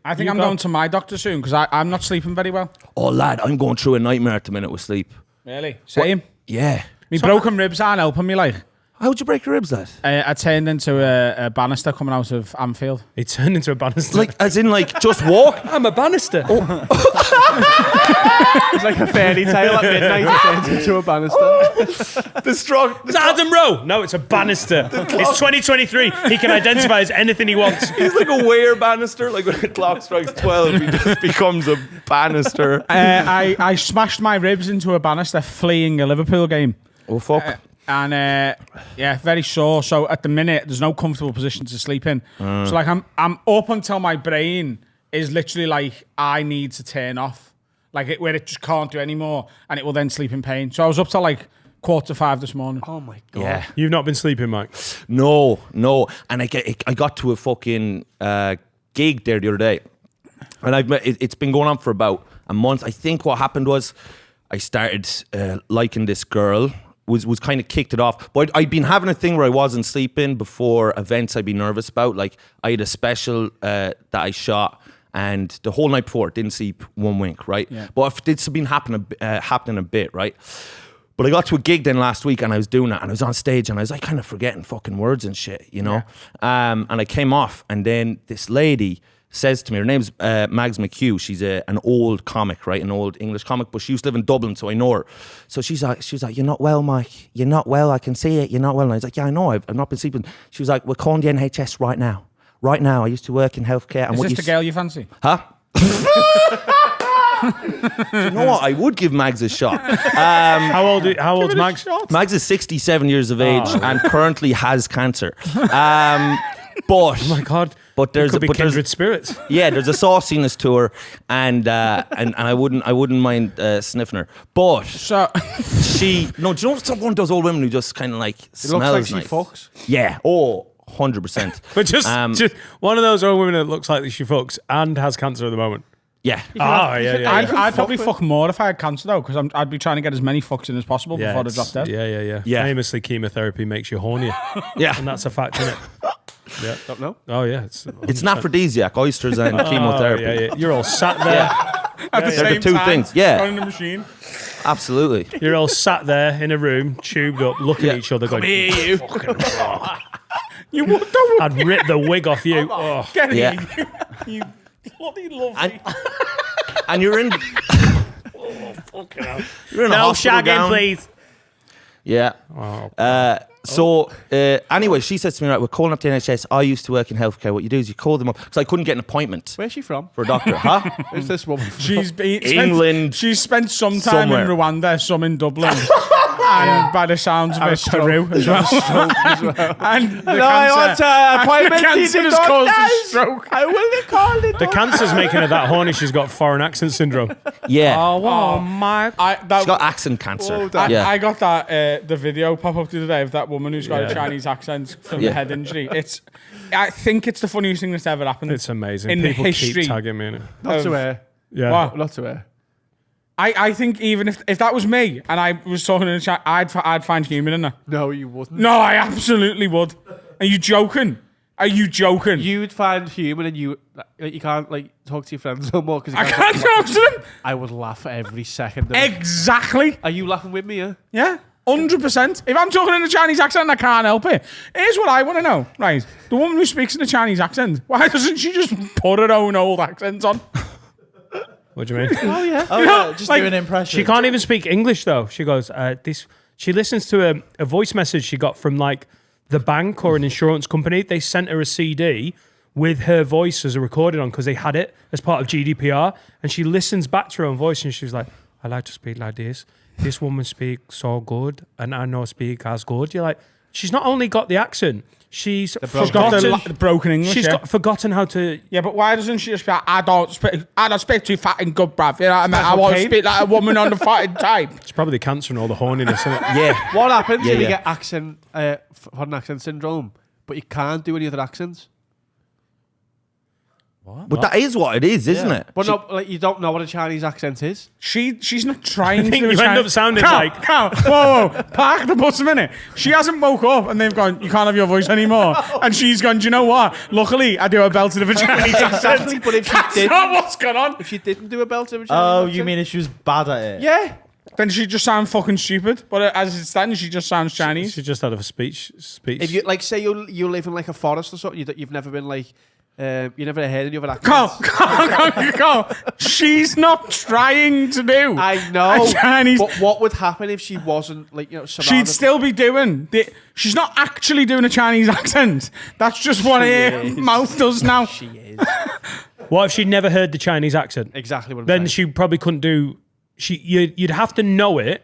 I think I'm going to my doctor soon because I'm not sleeping very well. Oh, lad, I'm going through a nightmare at the minute with sleep. Really? Same? Yeah. Me broken ribs aren't helping me, like. How'd you break your ribs, lad? I turned into a banister coming out of Anfield. He turned into a banister. Like, as in, like, just walk? I'm a banister. It's like a fairy tale at midnight. He turns into a banister. The strong... It's Adam Rowe. No, it's a banister. It's 2023. He can identify as anything he wants. He's like a wear banister. Like, when the clock strikes 12, he just becomes a banister. I smashed my ribs into a banister fleeing a Liverpool game. Oh, fuck. And very sore. So at the minute, there's no comfortable position to sleep in. So like I'm up until my brain is literally like I need to turn off, like where it just can't do anymore, and it will then sleep in pain. So I was up till like 4:45 this morning. Oh my god! Yeah. You've not been sleeping, Mike? No. And I got to a fucking gig there the other day, and it's been going on for about a month. I think what happened was I started liking this girl. Was kind of kicked it off. But I'd been having a thing where I wasn't sleeping before events I'd be nervous about. Like, I had a special that I shot, and the whole night before, didn't sleep one wink, right? Yeah. But it's been happening a bit, right? But I got to a gig then last week, and I was doing it, and I was on stage, and I was like kind of forgetting fucking words and shit, you know? Yeah. And I came off, and then this lady says to me, her name's Mags McHugh. She's an old comic, right? An old English comic, but she used to live in Dublin, so I know her. So she was like, "You're not well, Mike. You're not well. I can see it. You're not well." And I was like, "Yeah, I know. I've not been sleeping." She was like, "We're calling the NHS right now. Right now. I used to work in healthcare." And Is this the girl you fancy? Huh? You know what? I would give Mags a shot. How old's Mags? Mags is 67 years of age and currently has cancer. But oh my god! But there's could be kindred spirits. Yeah, there's a sauciness to her, and I wouldn't mind sniffing her. But so do you know one of those old women who just kind of like smells looks like nice? she fucks. Yeah. Oh, 100%. But just one of those old women that looks like she fucks and has cancer at the moment. Yeah. I'd probably fuck more if I had cancer though, because I'd be trying to get as many fucks in as possible before I drop dead. Yeah. Famously, chemotherapy makes you hornier. Yeah, and that's a fact, isn't it? Yeah, don't know. Oh yeah, it's an aphrodisiac, oysters and chemotherapy. Yeah. You're all sat there. At the They're same the two time, things. Yeah, on the machine. Absolutely. You're all sat there in a room, tubed up, looking at each other, going, here, you. You would. I'd rip the wig off you. Oh. Get it, Yeah. you bloody lovely. And you're in. Fucking hell. You're in a No hospital shagging, gown. please. Yeah. Anyway, she says to me, right, we're calling up the NHS. I used to work in healthcare. What you do is you call them up because I couldn't get an appointment. Where's she from? For a doctor, huh? Where's this woman from? England. She's spent some time somewhere. in Rwanda, some in Dublin. And by the sounds of it, Peru as well. And the I want an appointment. The cancer has caused a stroke. I will call it. The cancer's making her that horny. She's got foreign accent syndrome. Yeah. Oh my! She's got accent cancer. I got that the video pop up the other day of that woman who's got a Chinese accent from the head injury. I think it's the funniest thing that's ever happened. It's amazing. In People the history keep tagging me in it. Not to her. Yeah. What? Not to her. I think even if that was me and I was talking in the chat, I'd find humour in that. No, you wouldn't. No, I absolutely would. Are you joking? Are you joking? You'd find humour and you can't like talk to your friends no more because I can't talk to them. I would laugh every second. Exactly. Are you laughing with me? Yeah, 100%. If I'm talking in a Chinese accent and I can't help it, here's what I want to know. Right, the woman who speaks in a Chinese accent, why doesn't she just put her own old accent on? What do you mean? Oh yeah. Just do an impression. She can't even speak English though. She goes, she listens to a voice message she got from like the bank or an insurance company. They sent her a CD with her voice as a recording on because they had it as part of GDPR. And she listens back to her own voice and she's like, I like to speak like this. This woman speaks so good and I know speak as good. You're like, she's not only got the accent, she's got forgotten the broken English. She's got forgotten how to. Yeah, but why doesn't she just be like, I don't speak too fucking good, bruv. You know what I mean? I want to speak like a woman on the fucking type. It's probably the cancer and all the horniness, isn't it? Yeah. What happens if you get foreign accent syndrome, but you can't do any other accents? But that is what it is, isn't it? But no, like you don't know what a Chinese accent is. She's not trying to think do a you end Chinese... up sounding Cal, like- Cal, whoa, park the bus a minute. She hasn't woke up and they've gone, you can't have your voice anymore. And she's gone, do you know what? Luckily, I do a belted of a Chinese Exactly, accent. but if she That's didn't, not what's going on. if she didn't do a belt of a Chinese Oh, accent, you mean if she was bad at it? yeah? Then she just sounds fucking stupid. But as it stands, she just sounds Chinese. She just had a speech. If you like, say you live in like a forest or something, you've never been like, you never heard any other accents. Go. She's not trying to do I know, a Chinese... but what would happen if she wasn't like surrounded? She'd still be doing... She's not actually doing a Chinese accent. That's just what her mouth does now. She is What if she'd never heard the Chinese accent? exactly what I'm Then saying. she probably couldn't do. You'd have to know it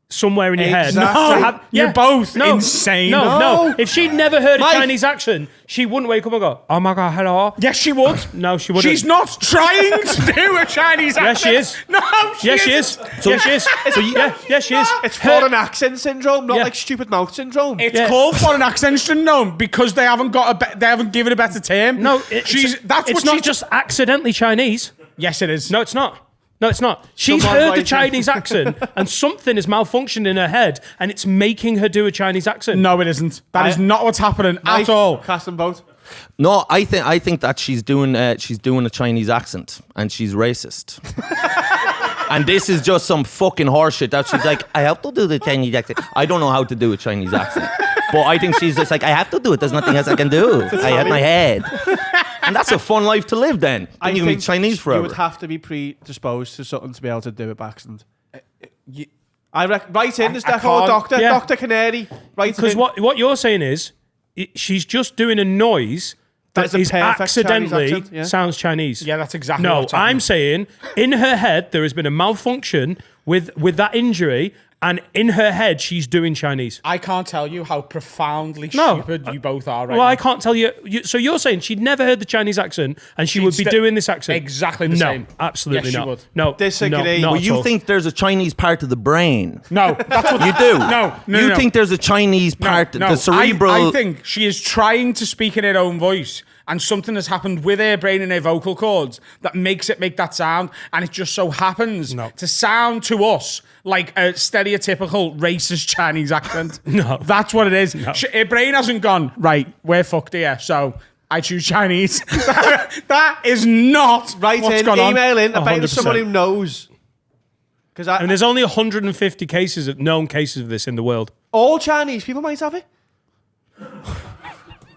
somewhere in your head. Exactly. To You're both insane. No. If she'd never heard Mike. a Chinese accent, she wouldn't wake up and go, "Oh my god, hello." Yes, she would. No, she wouldn't. She's not trying to do a Chinese accent. Yes, she is. No, Yes, she is. Yes, she is. So you- Yes, she is. It's foreign accent syndrome, not Yeah. like stupid mouth syndrome. It's Yeah. called foreign accent syndrome because they haven't got they haven't given a better term. No, that's it's what not she's just accidentally Chinese. Yes, it is. No, it's not. No, it's not. She's Someone heard the writing. Chinese accent and something is malfunctioned in her head and it's making her do a Chinese accent. No, it isn't. That is not what's happening Mike, at all. Cast them both. No, I think that she's doing a Chinese accent and she's racist. And this is just some fucking horseshit that she's like, I have to do the Chinese accent. I don't know how to do a Chinese accent. But I think she's just like, I have to do it. There's nothing else I can do. I have my head. And that's a fun life to live then. I Then you can be think Chinese you forever. would have to be predisposed to something to be able to do it by accident. I reckon. Right in, there's I definitely a can't- doctor, yeah. Dr. Canary. Right Because in. what you're saying is she's just doing a noise That's that a is perfect accidentally Chinese accent, yeah. sounds Chinese. Yeah, that's exactly No, what's happening. I'm saying in her head there has been a malfunction with that injury, and in her head she's doing Chinese. I can't tell you how profoundly No. stupid you both are right Well, now. I can't tell you. So you're saying she'd never heard the Chinese accent, and she She'd would be st- doing this accent exactly the no, same. absolutely Yes, she not. would. No, Disagree. No, not Well, at you all. think there's a Chinese part of the brain. No, that's what You do. No. You no. think there's a Chinese part, No, the cerebral. I think she is trying to speak in her own voice, and something has happened with her brain and her vocal cords that makes it make that sound, and it just so happens to sound to us like a stereotypical racist Chinese accent. No. That's what it is. Her brain hasn't gone, right, we're fucked here, so I choose Chinese. That is not Right what's in, gone on. email in. I bet there's 100%. someone who knows. Because And there's only 150 known cases of this in the world. all Chinese people might have it.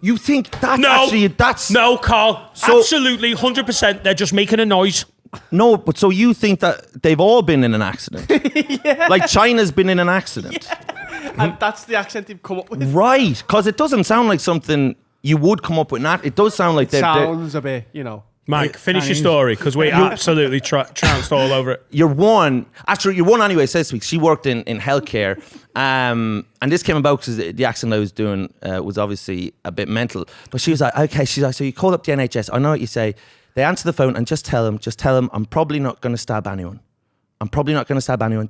You think that's No. actually that's No, Carl. So- Absolutely, 100%. They're just making a noise. no, but so you think that they've all been in an accident? Like China's been in an accident, And that's the accent they've come up with. right? Because it doesn't sound like something you would come up with. Not it does sound like they're Sounds a bit, you know. Mike, finish your Chinese. story because we absolutely trounced all over it. your one anyway says to me she worked in healthcare, and this came about because the accent I was doing was obviously a bit mental, but she was like, okay, she's like, so you call up the NHS, I know what you say, they answer the phone and just tell them I'm probably not going to stab anyone,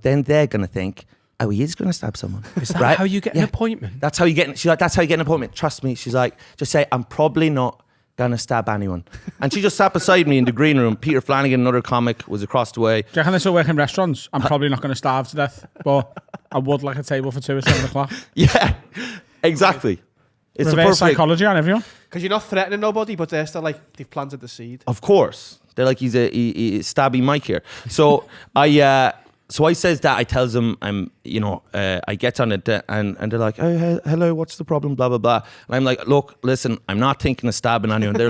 then they're going to think, oh, he is going to stab someone. Is that how you get an appointment? That's how you get. She's like, that's how you get an appointment. Trust me. She's like, just say, I'm probably not gonna stab anyone. And she just sat beside me in the green room. Peter Flanagan, another comic, was across the way. Do you reckon they still work in restaurants? I'm probably not going to starve to death, but I would like a table for 2 at 7 o'clock. Yeah, exactly. It's the Reverse perfect. psychology on everyone. Because you're not threatening nobody, but they're still like, they've planted the seed. Of course, they're like he's a stabby Mike here. So I says that, I tells them I get on it and they're like, oh, hello, what's the problem? Blah blah blah. And I'm like, look, listen, I'm not thinking of stabbing anyone. They're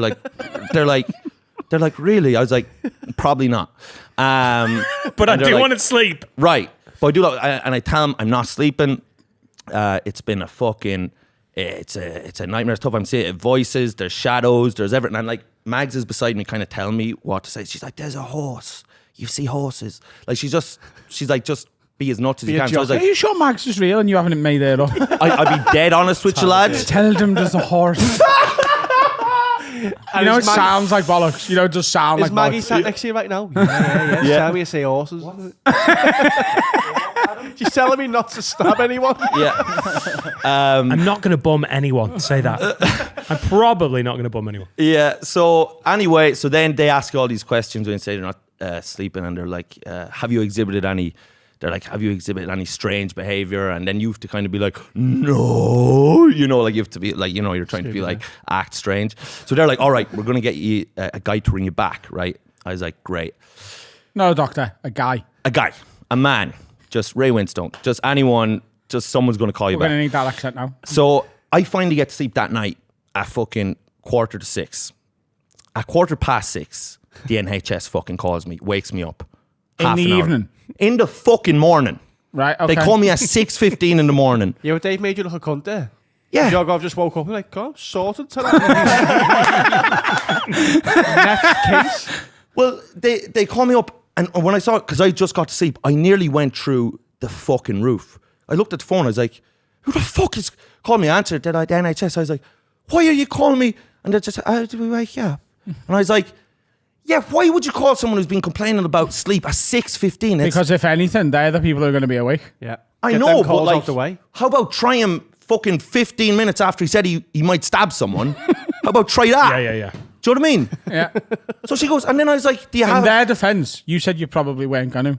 like, really? I was like, probably not. But I and they're do like, want to sleep. right. But I do, and I tell them I'm not sleeping. It's been a fucking. It's a nightmare. It's tough. I'm seeing voices. There's shadows. There's everything. And like Mags is beside me, kind of telling me what to say. She's like, "There's a horse. You see horses." Like she's like, just be as nuts as you a can. So I was Are like, you sure Max is real and you haven't made it up? I'd be dead honest with you, lads. Tell them there's a horse. You know, it sounds like bollocks. You know, it does sound Is like Maggie bollocks. sat next to you right now? Yeah. Tell me you say horses. She's telling me not to stab anyone. Yeah. I'm not going to bum anyone. Say that. I'm probably not going to bum anyone. Yeah. So anyway, so then they ask you all these questions when you say you're not sleeping, and they're like, "Have you exhibited any?" They're like, "Have you exhibited any strange behavior?" And then you have to kind of be like, "No," like you have to be like, you're trying to be like act strange. So they're like, "All right, we're gonna get you a guy to ring you back, right?" I was like, "Great." No, doctor, a guy. A man, just Ray Winstone, just anyone, just someone's gonna call you We're back. gonna need that accent now. So I finally get to sleep that night at fucking 5:45. At 6:15, the NHS fucking calls me, wakes me up. In the evening? In the fucking morning. Right, okay. They call me at 6:15 in the morning. Yeah, but Dave made you look a cunt there. Yeah. Jogov just woke up and like, "God, sorted tonight." Next case. Well, they call me up, and when I saw it, because I just got to sleep, I nearly went through the fucking roof. I looked at the phone, I was like, "Who the fuck is calling me?" I answered, "Did I the NHS?" I was like, "Why are you calling me?" And they just like, "Yeah." And I was like, "Yeah, why would you call someone who's been complaining about sleep at 6:15? Because if anything, they're the people who are going to be awake. Yeah. I Get know, them but calls like, out the way. how about try him fucking 15 minutes after he said he might stab someone? How about try that? Yeah. Do you know what I mean? Yeah. So she goes, and then I was like, "Do you In have?" their defence, you said you probably weren't going to.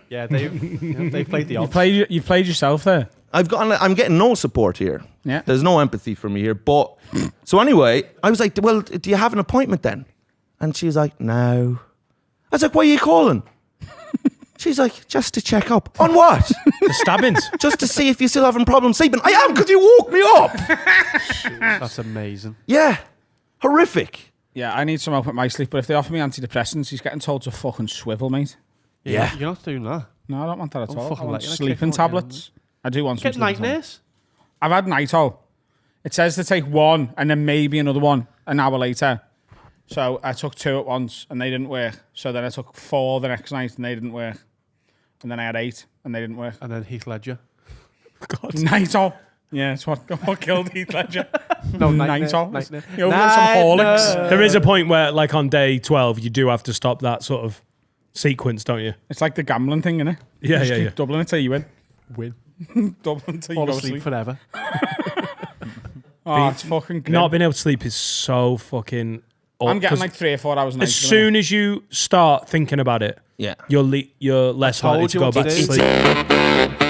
Yeah, they played the odds. You've played yourself there. I'm getting no support here. Yeah. There's no empathy for me here. But so anyway, I was like, "Well, do you have an appointment then?" And she's like, "No." I was like, "Why are you calling?" She's like, "Just to check up." On what? The stabbings. Just to see if you're still having problems sleeping. I am, because you woke me up. That's amazing. Yeah. Horrific. Yeah, I need some help with my sleep, but if they offer me antidepressants, he's getting told to fucking swivel, mate. Yeah. You're not doing that. No, I don't want that at all. fucking I want let you sleeping kick on, yeah. tablets. I do want some Get sleeping night tablets. nurse. I've had Nightingale. It says to take one and then maybe another one an hour later. So I took 2 at once and they didn't work. So then I took 4 the next night and they didn't work. And then I had 8 and they didn't work. And then Heath Ledger. Nightingale. Yeah, it's what killed Heath Ledger. No, Nightingale. night nurse. You know, some Horlicks. There is a point where, like on day 12, you do have to stop that sort of sequence, don't you? It's like the gambling thing, innit? Yeah, You just yeah, keep yeah. doubling it till you win. Win. Doubling until you Fall go to asleep sleep. forever. Oh, it's fucking grim. Not being able to sleep is so fucking. I'm getting 'cause like 3 or 4 hours a night. as soon as you start thinking about it, Yeah. you're less likely told to you go what to back to do. sleep.